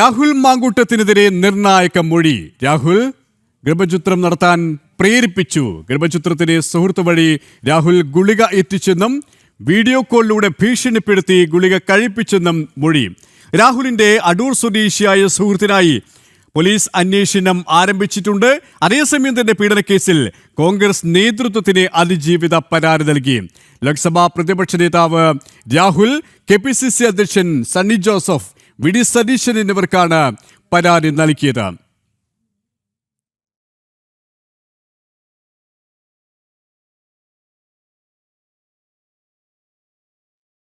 രാഹുൽ മാങ്കൂട്ടത്തിനെതിരെ നിർണായക മൊഴി. രാഹുൽ ഗർഭചിത്രം നടത്താൻ പ്രേരിപ്പിച്ചു. ഗർഭചിത്രത്തിന് സുഹൃത്ത് വഴി രാഹുൽ ഗുളിക എത്തിച്ചെന്നും വീഡിയോ കോളിലൂടെ ഭീഷണിപ്പെടുത്തി ഗുളിക കഴിപ്പിച്ചെന്നും മൊഴി. രാഹുലിന്റെ അടൂർ സ്വദേശിയായ സുഹൃത്തിനായി പോലീസ് അന്വേഷണം ആരംഭിച്ചിട്ടുണ്ട്. അതേസമയം തന്നെ പീഡനക്കേസിൽ കോൺഗ്രസ് നേതൃത്വത്തിന് അതിജീവിത പരാതി നൽകി. ലോക്സഭാ പ്രതിപക്ഷ നേതാവ് രാഹുൽ, KPCC അധ്യക്ഷൻ സണ്ണി ജോസഫ്, VD സതീശൻ എന്നിവർക്കാണ് പരാതി നൽകിയത്.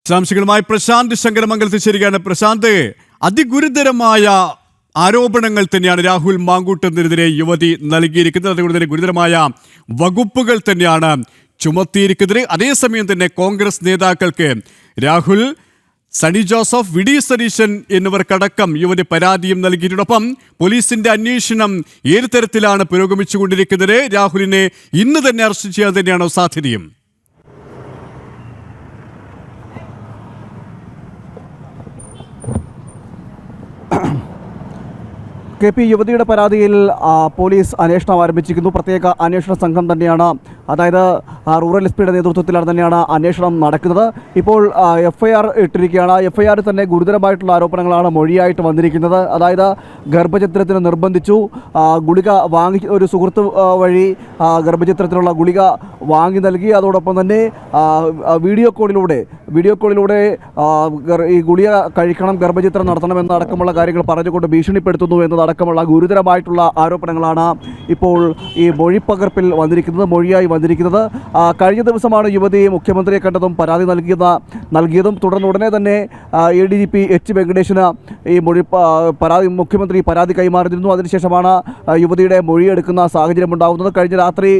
വിശദാംശങ്ങളുമായി പ്രശാന്ത് ശങ്കരമംഗലത്ത് ചേരുകയാണ്. പ്രശാന്ത്, അതിഗുരുതരമായ ആരോപണങ്ങൾ തന്നെയാണ് രാഹുൽ മാങ്കൂട്ടത്തിനെതിരെ യുവതി നൽകിയിരിക്കുന്നത്. അതുകൊണ്ട് തന്നെ ഗുരുതരമായ വകുപ്പുകൾ തന്നെയാണ് ചുമത്തിയിരിക്കുന്നത്. അതേസമയം തന്നെ കോൺഗ്രസ് നേതാക്കൾക്ക് രാഹുൽ, സണ്ണി ജോസഫ്, VD സതീശൻ എന്നിവർക്കടക്കം യുവതി പരാതിയും നൽകിയിട്ടൊപ്പം പോലീസിന്റെ അന്വേഷണം ഏത് തരത്തിലാണ് പുരോഗമിച്ചുകൊണ്ടിരിക്കുന്നത്? രാഹുലിനെ ഇന്ന് തന്നെ അറസ്റ്റ് ചെയ്യാൻ തന്നെയാണോ സാധ്യതയും? KP യുവതിയുടെ പരാതിയിൽ പോലീസ് അന്വേഷണം ആരംഭിച്ചിരിക്കുന്നു. പ്രത്യേക അന്വേഷണ സംഘം തന്നെയാണ്, അതായത് റൂറൽ SP യുടെ നേതൃത്വത്തിലാണ് തന്നെയാണ് അന്വേഷണം നടക്കുന്നത്. ഇപ്പോൾ FIR ഇട്ടിരിക്കുകയാണ്. FIR തന്നെ ഗുരുതരമായിട്ടുള്ള ആരോപണങ്ങളാണ് മൊഴിയായിട്ട് വന്നിരിക്കുന്നത്. അതായത് ഗർഭചിത്രത്തിന് നിർബന്ധിച്ചു, ഗുളിക വാങ്ങി, ഒരു സുഹൃത്ത് വഴി ഗർഭചിത്രത്തിനുള്ള ഗുളിക വാങ്ങി നൽകി. അതോടൊപ്പം തന്നെ വീഡിയോ കോളിലൂടെ ഈ ഗുളിക കഴിക്കണം, ഗർഭചിത്രം നടത്തണം എന്നടക്കമുള്ള കാര്യങ്ങൾ പറഞ്ഞുകൊണ്ട് ഭീഷണിപ്പെടുത്തുന്നു എന്നതടക്കമുള്ള ഗുരുതരമായിട്ടുള്ള ആരോപണങ്ങളാണ് ഇപ്പോൾ ഈ മൊഴിപ്പകർപ്പിൽ മൊഴിയായി വന്നിരിക്കുന്നത്. കഴിഞ്ഞ ദിവസമാണ് യുവതി മുഖ്യമന്ത്രിയെ കണ്ടതും പരാതി നൽകിയതും. തുടർന്ന് ഉടനെ തന്നെ ADGP H വെങ്കടേഷിന് ഈ മുഖ്യമന്ത്രി പരാതി കൈമാറിയിരുന്നു. അതിനുശേഷമാണ് യുവതിയുടെ മൊഴിയെടുക്കുന്ന സാഹചര്യം ഉണ്ടാകുന്നത്. കഴിഞ്ഞ രാത്രി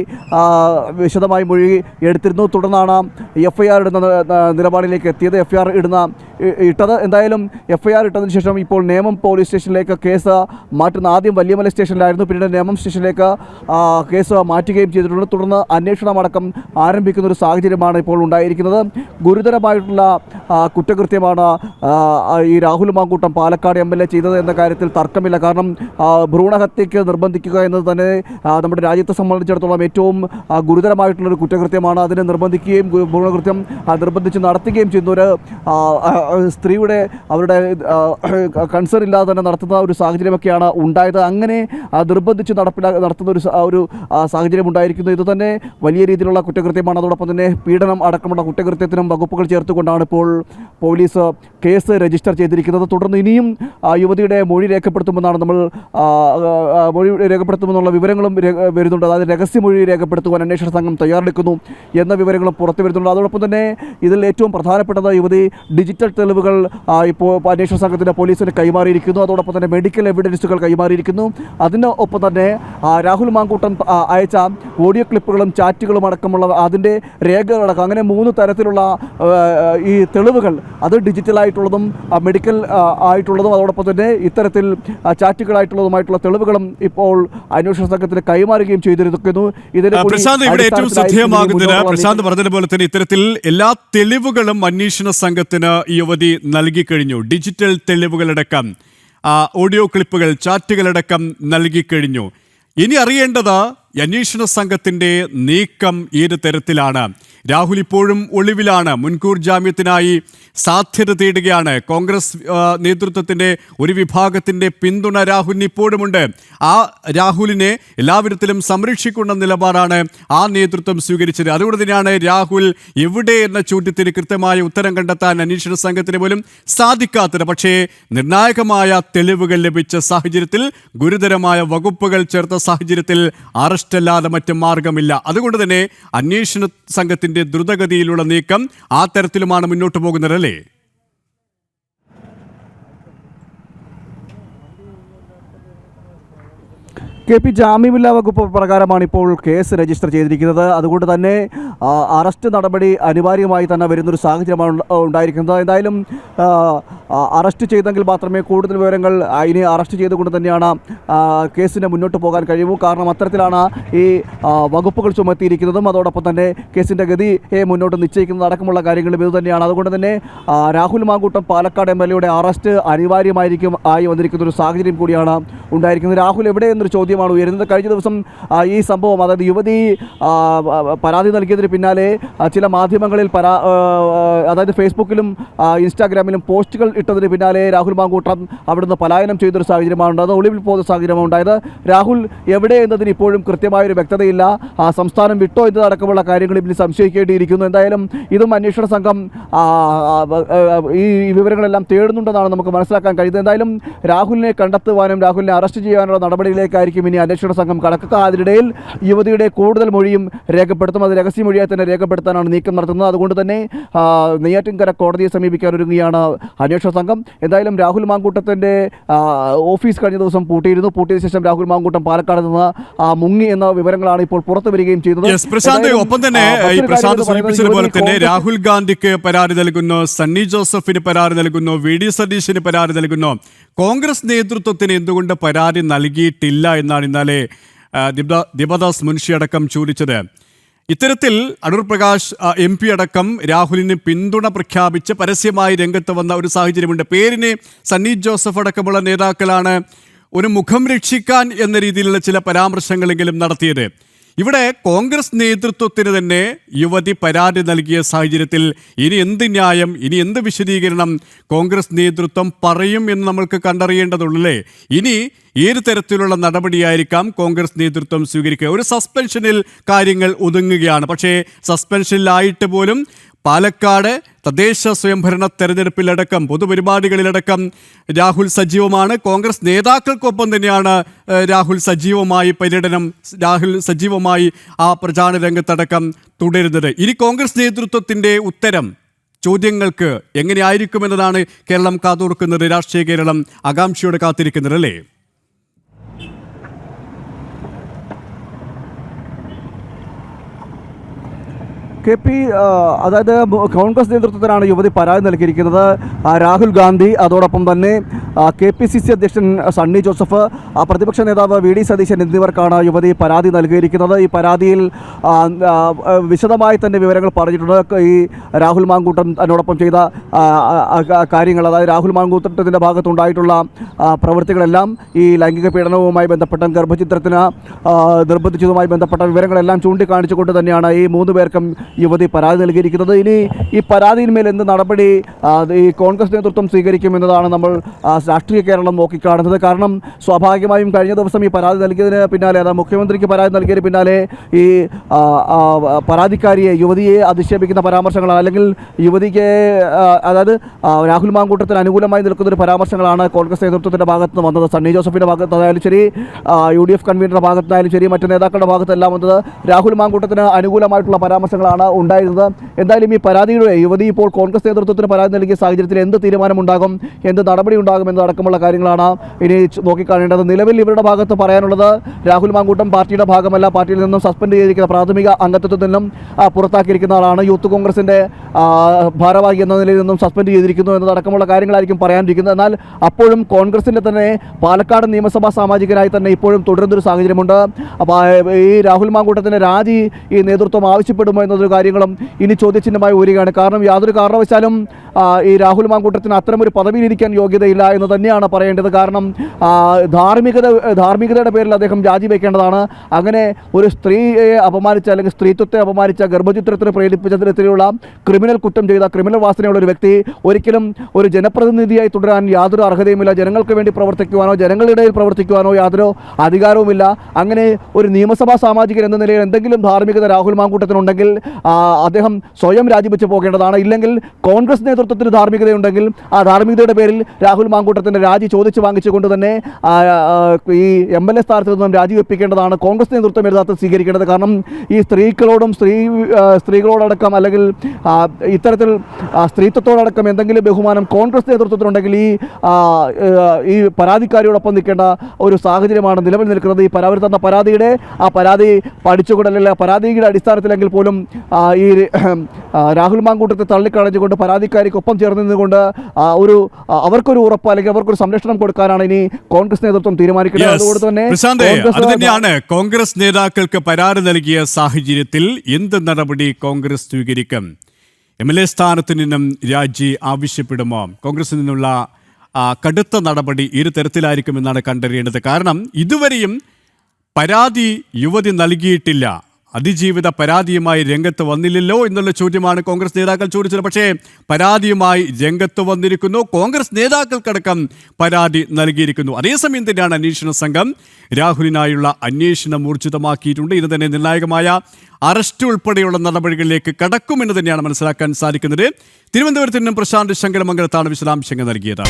വിശദമായി മൊഴി എടുത്തിരുന്നു. തുടർന്നാണ് FIR ഇടുന്ന നിലപാടിലേക്ക് എത്തിയത്. FIR ഇട്ടത് എന്തായാലും FIR ഇട്ടതിന് ശേഷം ഇപ്പോൾ നേമം പോലീസ് സ്റ്റേഷനിലേക്ക് കേസ് മാറ്റുന്ന, ആദ്യം വല്യമല സ്റ്റേഷനിലായിരുന്നു, പിന്നീട് നേമം സ്റ്റേഷനിലേക്ക് കേസ് മാറ്റുകയും ചെയ്തിട്ടുണ്ട്. തുടർന്ന് അന്വേഷണമടക്കം ആരംഭിക്കുന്ന ഒരു സാഹചര്യമാണ് ഇപ്പോൾ ഉണ്ടായിരിക്കുന്നത്. ഗുരുതരമായിട്ടുള്ള കുറ്റകൃത്യമാണ് ഈ രാഹുൽ മാങ്കൂട്ടം പാലക്കാട് MLA ചെയ്തത് എന്ന കാര്യത്തിൽ തർക്കമില്ല. കാരണം ഭ്രൂണഹത്യയ്ക്ക് നിർബന്ധിക്കുക എന്നത് തന്നെ നമ്മുടെ രാജ്യത്തെ സംബന്ധിച്ചിടത്തോളം ഏറ്റവും ഗുരുതരമായിട്ടുള്ളൊരു കുറ്റകൃത്യമാണ്. അതിനെ നിർബന്ധിക്കുകയും ഭ്രൂണകൃത്യം നിർബന്ധിച്ച് നടത്തുകയും ചെയ്യുന്ന ഒരു സ്ത്രീയുടെ അവരുടെ കൺസേൺ ഇല്ലാതെ തന്നെ നടത്തുന്ന ഒരു സാഹചര്യമൊക്കെയാണ് ഉണ്ടായത്. അങ്ങനെ നിർബന്ധിച്ച് നടത്തുന്ന ഒരു സാഹചര്യം ഉണ്ടായിരിക്കുന്നു. ഇത് തന്നെ വലിയ രീതിയിലുള്ള കുറ്റകൃത്യമാണ്. അതോടൊപ്പം തന്നെ പീഡനം അടക്കമുള്ള കുറ്റകൃത്യത്തിനും വകുപ്പുകൾ ചേർത്തുകൊണ്ടാണ് ഇപ്പോൾ പോലീസ് കേസ് രജിസ്റ്റർ ചെയ്തിരിക്കുന്നത്. തുടർന്ന് ഇനിയും യുവതിയുടെ മൊഴി രേഖപ്പെടുത്തുമെന്നുള്ള വിവരങ്ങളും വരുന്നുണ്ട്. അതായത് രഹസ്യമൊഴി രേഖപ്പെടുത്തുവാൻ അന്വേഷണ സംഘം തയ്യാറെടുക്കുന്നു എന്ന വിവരങ്ങളും പുറത്തു വരുന്നുണ്ട്. അതോടൊപ്പം തന്നെ ഇതിൽ ഏറ്റവും പ്രധാനപ്പെട്ടത് യുവതി ഡിജിറ്റൽ തെളിവുകൾ ഇപ്പോൾ അന്വേഷണ സംഘത്തിൻ്റെ പോലീസിന് കൈമാറിയിരിക്കുന്നു. അതോടൊപ്പം തന്നെ മെഡിക്കൽ എവിഡൻസുകൾ കൈമാറിയിരിക്കുന്നു. അതിനൊപ്പം തന്നെ രാഹുൽ മാങ്കൂട്ടം അയച്ച ഓഡിയോ ക്ലിപ്പുകളും ചാറ്റുകളും അടക്കമുള്ള അതിൻ്റെ രേഖകളടക്കം, അങ്ങനെ 3 തരത്തിലുള്ള ഈ തെളിവുകൾ, അത് ഡിജിറ്റലായിട്ടുള്ളതും മെഡിക്കൽ ആയിട്ടുള്ളതും അതോടൊപ്പം തന്നെ ഇത്തരത്തിൽ ചാറ്റുകളായിട്ടുള്ളതുമായിട്ടുള്ള തെളിവുകളും ഇപ്പോൾ അന്വേഷണ സംഘത്തിന് കൈമാറുകയും ചെയ്തിരിക്കുന്നു. ഇവിടെ ഏറ്റവും ശ്രദ്ധേയമാകുന്നത് പ്രശാന്ത് പറഞ്ഞതുപോലെ തന്നെ ഇത്തരത്തിൽ എല്ലാ തെളിവുകളും അന്വേഷണ സംഘത്തിന് യുവതി നൽകിക്കഴിഞ്ഞു. Digital തെളിവുകളടക്കം, audio ക്ലിപ്പുകൾ, ചാറ്റുകളടക്കം നൽകിക്കഴിഞ്ഞു. ഇനി അറിയേണ്ടത് അന്വേഷണ സംഘത്തിന്റെ നീക്കം ഏത് തരത്തിലാണ്? രാഹുൽ ഇപ്പോഴും ഒളിവിലാണ്, മുൻകൂർ ജാമ്യത്തിനായി സാധ്യത തേടുകയാണ്. കോൺഗ്രസ് നേതൃത്വത്തിന്റെ ഒരു വിഭാഗത്തിന്റെ പിന്തുണ രാഹുലിന് ഇപ്പോഴുമുണ്ട്. ആ രാഹുലിനെ എല്ലാവിധത്തിലും സംരക്ഷിക്കുന്ന നിലപാടാണ് ആ നേതൃത്വം സ്വീകരിച്ചത്. അതുകൊണ്ട് തന്നെയാണ് രാഹുൽ എവിടെ എന്ന ചോദ്യത്തിന് കൃത്യമായ ഉത്തരം കണ്ടെത്താൻ അന്വേഷണ സംഘത്തിന് പോലും സാധിക്കാത്തത്. പക്ഷേ നിർണായകമായ തെളിവുകൾ ലഭിച്ച സാഹചര്യത്തിൽ, ഗുരുതരമായ വകുപ്പുകൾ ചേർത്ത സാഹചര്യത്തിൽ അറസ്റ്റല്ലാതെ മറ്റ് മാർഗമില്ല. അതുകൊണ്ട് തന്നെ അന്വേഷണ സംഘത്തിന്റെ ദ്രുതഗതിയിലുള്ള നീക്കം ആ തരത്തിലുമാണ് മുന്നോട്ട് പോകുന്നത്, അല്ലേ? KP ജാമ്യമില്ലാ വകുപ്പ് പ്രകാരമാണ് ഇപ്പോൾ കേസ് രജിസ്റ്റർ ചെയ്തിരിക്കുന്നത്. അതുകൊണ്ട് തന്നെ അറസ്റ്റ് നടപടി അനിവാര്യമായി തന്നെ വരുന്നൊരു സാഹചര്യമാണ് ഉണ്ടായിരിക്കുന്നത്. എന്തായാലും അറസ്റ്റ് ചെയ്തെങ്കിൽ മാത്രമേ കൂടുതൽ വിവരങ്ങൾ ഇനി അറസ്റ്റ് ചെയ്തുകൊണ്ട് തന്നെയാണ് കേസിന് മുന്നോട്ട് പോകാൻ കഴിയൂ. കാരണം അത്തരത്തിലാണ് ഈ വകുപ്പുകൾ ചുമത്തിയിരിക്കുന്നതും അതോടൊപ്പം തന്നെ കേസിൻ്റെ ഗതിയെ മുന്നോട്ട് നിശ്ചയിക്കുന്നത് അടക്കമുള്ള കാര്യങ്ങളും ഇതുതന്നെയാണ്. അതുകൊണ്ട് തന്നെ രാഹുൽ മാങ്കൂട്ടം പാലക്കാട് MLA അറസ്റ്റ് അനിവാര്യമായിരിക്കും ആയി വന്നിരിക്കുന്ന ഒരു സാഹചര്യം കൂടിയാണ് ഉണ്ടായിരിക്കുന്നത്. രാഹുൽ എവിടെയെന്നൊരു ചോദ്യമാണ് ഉയരുന്നത്. കഴിഞ്ഞ ദിവസം ഈ സംഭവം, അതായത് യുവതി പരാതി നൽകിയതിന് പിന്നാലെ ചില മാധ്യമങ്ങളിൽ അതായത് ഫേസ്ബുക്കിലും ഇൻസ്റ്റാഗ്രാമിലും പോസ്റ്റുകൾ ഇട്ടതിന് പിന്നാലെ രാഹുൽ മാങ്കൂട്ടം അവിടുന്ന് പലായനം ചെയ്തൊരു സാഹചര്യമാണ് ഉണ്ടായത്. ഒളിവിൽ പോകുന്ന സാഹചര്യമാണ് ഉണ്ടായത്. രാഹുൽ എവിടെ എന്നതിന് ഇപ്പോഴും കൃത്യമായൊരു വ്യക്തതയില്ല. സംസ്ഥാനം വിട്ടോ എന്നതടക്കമുള്ള കാര്യങ്ങൾ ഇതിൽ സംശയിക്കേണ്ടിയിരിക്കുന്നു. എന്തായാലും ഇതും അന്വേഷണ സംഘം ഈ വിവരങ്ങളെല്ലാം തേടുന്നുണ്ടെന്നാണ് നമുക്ക് മനസ്സിലാക്കാൻ കഴിയുന്നത്. എന്തായാലും രാഹുലിനെ കണ്ടെത്തുവാനും രാഹുലിനെ അറസ്റ്റ് ചെയ്യാനുള്ള നടപടിയിലേക്കായിരിക്കും ഇനി അന്വേഷണ സംഘം കടക്കുക. അതിനിടയിൽ യുവതിയുടെ കൂടുതൽ മൊഴിയും രേഖപ്പെടുത്തും. അത് രഹസ്യമൊഴിയായി തന്നെ രേഖപ്പെടുത്താനാണ് നീക്കം നടത്തുന്നത്. അതുകൊണ്ട് തന്നെ നെയ്യാറ്റിൻകര കോടതിയെ സമീപിക്കാനൊരുങ്ങുകയാണ് അന്വേഷണ സംഘം. എന്തായാലും രാഹുൽ മാങ്കൂട്ടത്തിൻ്റെ ഓഫീസ് കഴിഞ്ഞ ദിവസം പൂട്ടിയിരുന്നു. പൂട്ടിയ ശേഷം രാഹുൽ മാങ്കൂട്ടം പാലക്കാട് നിന്ന് മുങ്ങി എന്ന വിവരങ്ങളാണ് ഇപ്പോൾ പുറത്തു വരികയും ചെയ്തത്. ഒപ്പം തന്നെ പ്രശാന്ത് സൂചിപ്പിച്ചതുപോലെ തന്നെ രാഹുൽ ഗാന്ധിക്ക് പരാതി നൽകുന്നു, സണ്ണി ജോസഫിന് പരാതി നൽകുന്നു, VD സതീശന് പരാതി നൽകുന്നു. കോൺഗ്രസ് നേതൃത്വത്തിന് എന്തുകൊണ്ട് പരാതി നൽകിയിട്ടില്ല എന്നാണ് ഇന്നലെ ദീപദാസ് മുൻഷി അടക്കം ചോദിച്ചത്. ഇത്തരത്തിൽ അടൂർ പ്രകാശ് MP അടക്കം രാഹുലിന് പിന്തുണ പ്രഖ്യാപിച്ച് പരസ്യമായി രംഗത്ത് വന്ന ഒരു സാഹചര്യമുണ്ട്. പേരിന് സണ്ണി ജോസഫ് അടക്കമുള്ള നേതാക്കളാണ് ഒരു മുഖം രക്ഷിക്കാൻ എന്ന രീതിയിലുള്ള ചില പരാമർശങ്ങളെങ്കിലും നടത്തിയത്. ഇവിടെ കോൺഗ്രസ് നേതൃത്വത്തിന് തന്നെ യുവതി പരാതി നൽകിയ സാഹചര്യത്തിൽ ഇനി എന്ത് ന്യായം, ഇനി എന്ത് വിശദീകരണം കോൺഗ്രസ് നേതൃത്വം പറയും എന്ന് നമ്മൾക്ക് കണ്ടറിയേണ്ടതുള്ളേ. ഇനി ഏത് തരത്തിലുള്ള നടപടിയായിരിക്കാം കോൺഗ്രസ് നേതൃത്വം സ്വീകരിക്കുക? ഒരു സസ്പെൻഷനിൽ കാര്യങ്ങൾ ഒതുങ്ങുകയാണ്. പക്ഷേ സസ്പെൻഷനിലായിട്ട് പോലും പാലക്കാട് തദ്ദേശ സ്വയംഭരണ തെരഞ്ഞെടുപ്പിലടക്കം പൊതുപരിപാടികളിലടക്കം രാഹുൽ സജീവമാണ്. കോൺഗ്രസ് നേതാക്കൾക്കൊപ്പം തന്നെയാണ് രാഹുൽ സജീവമായി പര്യടനം, രാഹുൽ സജീവമായി ആ പ്രചാരണ രംഗത്തടക്കം തുടരുന്നത്. ഇനി കോൺഗ്രസ് നേതൃത്വത്തിൻ്റെ ഉത്തരം ചോദ്യങ്ങൾക്ക് എങ്ങനെയായിരിക്കുമെന്നതാണ് കേരളം കാതോർക്കുന്നത്. രാഷ്ട്രീയ കേരളം ആകാംക്ഷയോടെ കാത്തിരിക്കുന്നത്, അല്ലേ? KP അതായത് കോൺഗ്രസ് നേതൃത്വത്തിനാണ് യുവതി പരാതി നൽകിയിരിക്കുന്നത്. രാഹുൽ ഗാന്ധി, അതോടൊപ്പം തന്നെ KPCC അധ്യക്ഷൻ സണ്ണി ജോസഫ്, പ്രതിപക്ഷ നേതാവ് VD സതീശൻ എന്നിവർക്കാണ് യുവതി പരാതി നൽകിയിരിക്കുന്നത്. ഈ പരാതിയിൽ വിശദമായി തന്നെ വിവരങ്ങൾ പറഞ്ഞിട്ടുണ്ട്. ഈ രാഹുൽ മാങ്കൂട്ടം എന്നോടൊപ്പം ചെയ്ത കാര്യങ്ങൾ, അതായത് രാഹുൽ മാങ്കൂട്ടത്തിൻ്റെ ഭാഗത്തുണ്ടായിട്ടുള്ള പ്രവൃത്തികളെല്ലാം ഈ ലൈംഗിക പീഡനവുമായി ബന്ധപ്പെട്ട ഗർഭചിത്രത്തിന് നിർബന്ധിച്ചതുമായി ബന്ധപ്പെട്ട വിവരങ്ങളെല്ലാം ചൂണ്ടിക്കാണിച്ചുകൊണ്ട് തന്നെയാണ് ഈ 3 പേർക്കും യുവതി പരാതി നൽകിയിരിക്കുന്നത്. ഇനി ഈ പരാതിയിന്മേൽ എന്ത് നടപടി ഈ കോൺഗ്രസ് നേതൃത്വം സ്വീകരിക്കുമെന്നതാണ് നമ്മൾ രാഷ്ട്രീയ കേരളം നോക്കിക്കാണുന്നത്. കാരണം സ്വാഭാവികമായും കഴിഞ്ഞ ദിവസം ഈ പരാതി നൽകിയതിന് പിന്നാലെ, അതായത് മുഖ്യമന്ത്രിക്ക് പരാതി നൽകിയതിന് പിന്നാലെ ഈ പരാതിക്കാരിയെ, യുവതിയെ അധിക്ഷേപിക്കുന്ന പരാമർശങ്ങൾ, അല്ലെങ്കിൽ യുവതിക്ക് അതായത് രാഹുൽ മാങ്കൂട്ടത്തിന് അനുകൂലമായി നിൽക്കുന്നൊരു പരാമർശങ്ങളാണ് കോൺഗ്രസ് നേതൃത്വത്തിൻ്റെ ഭാഗത്ത് നിന്ന് വന്നത്. സണ്ണി ജോസഫിൻ്റെ ഭാഗത്തായാലും ശരി, UDF കൺവീനറുടെ ഭാഗത്തായാലും ശരി, മറ്റ് നേതാക്കളുടെ ഭാഗത്തെല്ലാം വന്നത് രാഹുൽ മാങ്കൂട്ടത്തിന് അനുകൂലമായിട്ടുള്ള പരാമർശങ്ങളാണ് ഉണ്ടായിരുന്നത്. എന്തായാലും ഈ പരാതിയുടെ യുവതി ഇപ്പോൾ കോൺഗ്രസ് നേതൃത്വത്തിന് പരാതി നൽകിയ സാഹചര്യത്തിൽ എന്ത് തീരുമാനമുണ്ടാകും, എന്ത് നടപടി ഉണ്ടാകും എന്നതടക്കമുള്ള കാര്യങ്ങളാണ് ഇനി നോക്കിക്കാണേണ്ടത്. നിലവിൽ ഇവരുടെ ഭാഗത്ത് പറയാനുള്ളത് രാഹുൽ മാങ്കൂട്ടം പാർട്ടിയുടെ ഭാഗമല്ല, പാർട്ടിയിൽ നിന്നും സസ്പെൻഡ് ചെയ്തിരിക്കുന്ന പ്രാഥമിക അംഗത്വത്തിൽ നിന്നും പുറത്താക്കിയിരിക്കുന്ന ആളാണ്. യൂത്ത് കോൺഗ്രസിൻ്റെ ഭാരവാഹി എന്ന നിലയിൽ നിന്നും സസ്പെൻഡ് ചെയ്തിരിക്കുന്നു എന്നതടക്കമുള്ള കാര്യങ്ങളായിരിക്കും പറയാനിരിക്കുന്നത്. എന്നാൽ അപ്പോഴും കോൺഗ്രസിൻ്റെ തന്നെ പാലക്കാട് നിയമസഭാ സാമാജികനായി തന്നെ ഇപ്പോഴും തുടരുന്നൊരു സാഹചര്യമുണ്ട്. അപ്പോൾ ഈ രാഹുൽ മാങ്കൂട്ടത്തിൻ്റെ രാജി ഈ നേതൃത്വം ആവശ്യപ്പെടുമോ എന്നതൊരു കാര്യങ്ങളും ഇനി ചോദ്യചിഹ്നമായി വരികയാണ്. കാരണം യാതൊരു കാരണവശാലും ഈ രാഹുൽ മാങ്കൂട്ടത്തിന് അത്തരമൊരു പദവിയിലിരിക്കാൻ യോഗ്യതയില്ല എന്ന് തന്നെയാണ് പറയേണ്ടത്. കാരണം ധാർമ്മികതയുടെ പേരിൽ അദ്ദേഹം രാജിവെക്കേണ്ടതാണ്. അങ്ങനെ ഒരു സ്ത്രീയെ അപമാനിച്ച, അല്ലെങ്കിൽ സ്ത്രീത്വത്തെ അപമാനിച്ച, ഗർഭചിത്രത്തിന് പ്രേരിപ്പിച്ച തരത്തിലുള്ള ക്രിമിനൽ കുറ്റം ചെയ്ത, ക്രിമിനൽ വാസനയുള്ള ഒരു വ്യക്തി ഒരിക്കലും ഒരു ജനപ്രതിനിധിയായി തുടരാൻ യാതൊരു അർഹതയുമില്ല. ജനങ്ങൾക്ക് വേണ്ടി പ്രവർത്തിക്കുവാനോ ജനങ്ങളുടെ ഇടയിൽ പ്രവർത്തിക്കുവാനോ യാതൊരു അധികാരവുമില്ല. അങ്ങനെ ഒരു നിയമസഭാ സാമാജികൻ എന്ന നിലയിൽ എന്തെങ്കിലും ധാർമ്മികത രാഹുൽ മാങ്കൂട്ടത്തിനുണ്ടെങ്കിൽ അദ്ദേഹം സ്വയം രാജിവെച്ച് പോകേണ്ടതാണ്. ഇല്ലെങ്കിൽ കോൺഗ്രസ് നേതൃത്വത്തിന് ധാർമ്മികതയുണ്ടെങ്കിൽ ആ ധാർമ്മികതയുടെ പേരിൽ രാഹുൽ മാങ്കൂട്ടത്തിൻ്റെ രാജി ചോദിച്ചു വാങ്ങിച്ചുകൊണ്ട് തന്നെ ഈ MLA സ്ഥാനത്ത് നിന്നും രാജിവെപ്പിക്കേണ്ടതാണ് കോൺഗ്രസ് നേതൃത്വം യഥാർത്ഥത്തിൽ സ്വീകരിക്കേണ്ടത്. കാരണം ഈ സ്ത്രീകളോടും സ്ത്രീകളോടടക്കം അല്ലെങ്കിൽ ഇത്തരത്തിൽ സ്ത്രീത്വത്തോടടക്കം എന്തെങ്കിലും ബഹുമാനം കോൺഗ്രസ് നേതൃത്വത്തിനുണ്ടെങ്കിൽ ഈ പരാതിക്കാരിയോടൊപ്പം നിൽക്കേണ്ട ഒരു സാഹചര്യമാണ് നിലവിൽ നിൽക്കുന്നത്. ഈ അവർ തന്ന പരാതി പഠിച്ചുകൊണ്ടല്ല പരാതിയുടെ അടിസ്ഥാനത്തിലെങ്കിൽ പോലും ഈ രാഹുൽ മാങ്കൂട്ടത്തെ തള്ളിക്കളഞ്ഞുകൊണ്ട് പരാതിക്കാരിക്കൊപ്പം ചേർന്ന് നിന്നുകൊണ്ട് അവർക്കൊരു ഉറപ്പ് അല്ലെങ്കിൽ അവർക്കൊരു സംരക്ഷണം കൊടുക്കാനാണ് ഇനി കോൺഗ്രസ് നേതൃത്വം തീരുമാനിക്കുന്നത്. അതുകൊണ്ട് തന്നെ തന്നെയാണ് കോൺഗ്രസ് നേതാക്കൾക്ക് പരാതി നൽകിയ സാഹചര്യത്തിൽ എന്ത് നടപടി കോൺഗ്രസ് സ്വീകരിക്കും? MLA സ്ഥാനത്ത് നിന്നും രാജി ആവശ്യപ്പെടുമോ? കോൺഗ്രസിൽ നിന്നുള്ള കടുത്ത നടപടി ഇരു തരത്തിലായിരിക്കുമെന്നാണ് കണ്ടറിയേണ്ടത്. കാരണം ഇതുവരെയും പരാതി യുവതി നൽകിയിട്ടില്ല, അതിജീവിത പരാതിയുമായി രംഗത്ത് വന്നില്ലല്ലോ എന്നുള്ള ചോദ്യമാണ് കോൺഗ്രസ് നേതാക്കൾ ചോദിച്ചത്. പക്ഷേ പരാതിയുമായി രംഗത്ത് വന്നിരിക്കുന്നു, കോൺഗ്രസ് നേതാക്കൾക്കടക്കം പരാതി നൽകിയിരിക്കുന്നു. അതേസമയം തന്നെയാണ് അന്വേഷണ സംഘം രാഹുലിനായുള്ള അന്വേഷണം ഊർജിതമാക്കിയിട്ടുണ്ട്. ഇത് തന്നെ നിർണായകമായ അറസ്റ്റ് ഉൾപ്പെടെയുള്ള നടപടികളിലേക്ക് കടക്കുമെന്ന് തന്നെയാണ് മനസ്സിലാക്കാൻ സാധിക്കുന്നത്. തിരുവനന്തപുരത്ത് നിന്നും പ്രശാന്ത് ശങ്കരമംഗലത്താണ് വിശദാംശങ്ങൾ നൽകിയത്.